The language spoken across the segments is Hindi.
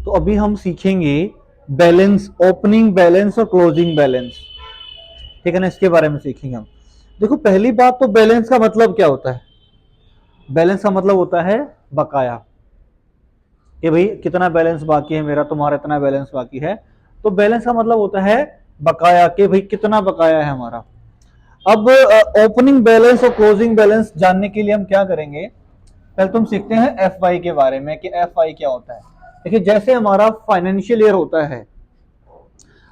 तो अभी हम सीखेंगे बैलेंस, ओपनिंग बैलेंस और क्लोजिंग बैलेंस, ठीक है ना, इसके बारे में सीखेंगे हम। देखो पहली बात तो बैलेंस का मतलब क्या होता है? बैलेंस का मतलब होता है बकाया, कि भाई कितना बैलेंस बाकी है मेरा, तुम्हारा इतना बैलेंस बाकी है। तो बैलेंस का मतलब होता है बकाया, कि भाई कितना बकाया है हमारा। अब ओपनिंग बैलेंस और क्लोजिंग बैलेंस जानने के लिए हम क्या करेंगे, पहले तुम सीखते हैं एफ वाई के बारे में कि एफ वाई क्या होता है। देखिए जैसे हमारा फाइनेंशियल ईयर होता है,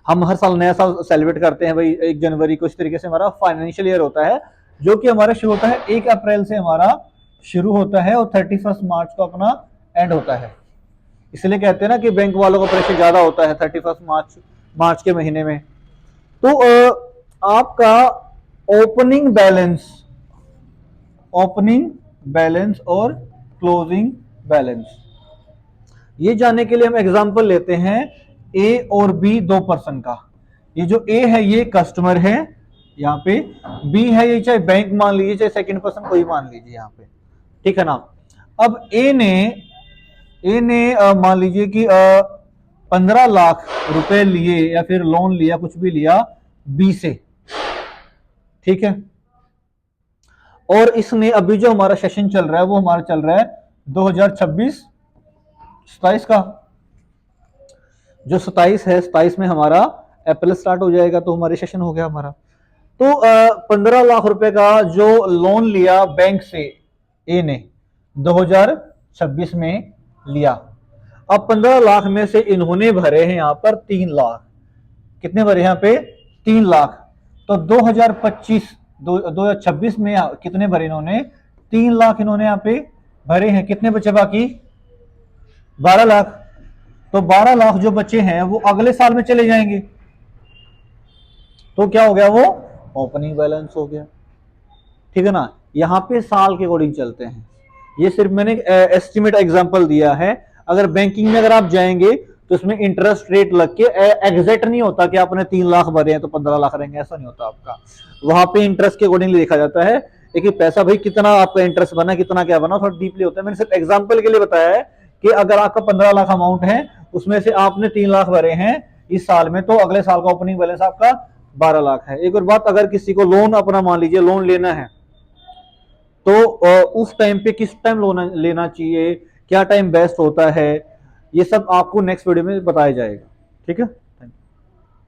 हम हर साल नया साल सेलिब्रेट करते हैं भाई 1 जनवरी को, इस तरीके से हमारा फाइनेंशियल ईयर होता है, जो कि हमारा शुरू होता है 1 अप्रैल से हमारा शुरू होता है और 31 मार्च को अपना एंड होता है। इसलिए कहते हैं ना कि बैंक वालों का प्रेशर ज्यादा होता है 31 मार्च मार्च के महीने में। तो आपका ओपनिंग बैलेंस, ओपनिंग बैलेंस और क्लोजिंग बैलेंस, ये जानने के लिए हम एग्जांपल लेते हैं ए और बी, 2 पर्सन का। ये जो ए है ये कस्टमर है यहाँ पे, बी है ये चाहे बैंक मान लीजिए चाहे सेकंड पर्सन कोई मान लीजिए यहाँ पे, ठीक है ना। अब ए ने मान लीजिए कि 15 लाख रुपए लिए या फिर लोन लिया, कुछ भी लिया बी से, ठीक है। और इसने अभी जो हमारा सेशन चल रहा है वो हमारा चल रहा है 2026-27 का। जो 27 है, 27 में हमारा अप्रैल स्टार्ट हो जाएगा, तो हमारे सेशन हो गया हमारा। तो 15 लाख रुपए का जो लोन लिया बैंक से ए ने 2026 में लिया। अब 15 लाख में से इन्होंने भरे हैं यहाँ पर 3 लाख। कितने भरे यहाँ पे? 3 लाख। तो 2026 में कितने भरे इन्होंने? 3 लाख इन्होंने यहाँ पे भरे हैं। कितने बचे बाकी? 12 लाख। तो 12 लाख जो बचे हैं वो अगले साल में चले जाएंगे, तो क्या हो गया? वो ओपनिंग बैलेंस हो गया, ठीक है ना। यहाँ पे साल के अकॉर्डिंग चलते हैं, ये सिर्फ मैंने एस्टिमेट एग्जांपल दिया है। अगर बैंकिंग में अगर आप जाएंगे तो इसमें इंटरेस्ट रेट लग के एग्जैक्ट नहीं होता कि आपने 3 लाख भरे हैं तो 15 लाख रहेंगे, ऐसा नहीं होता आपका। वहां पे इंटरेस्ट के अकॉर्डिंगली देखा जाता है, लेकिन पैसा भाई कितना आपका इंटरेस्ट बना, कितना क्या बना, थोड़ा डीपली होता है। मैंने सिर्फ एग्जाम्पल के लिए बताया है कि अगर आपका 15 लाख अमाउंट है, उसमें से आपने 3 लाख भरे हैं इस साल में, तो अगले साल का ओपनिंग बैलेंस आपका 12 लाख है। एक और बात, अगर किसी को लोन अपना मान लीजिए लोन लेना है, तो उस टाइम पे किस टाइम लोन लेना चाहिए, क्या टाइम बेस्ट होता है, ये सब आपको नेक्स्ट वीडियो में बताया जाएगा, ठीक है।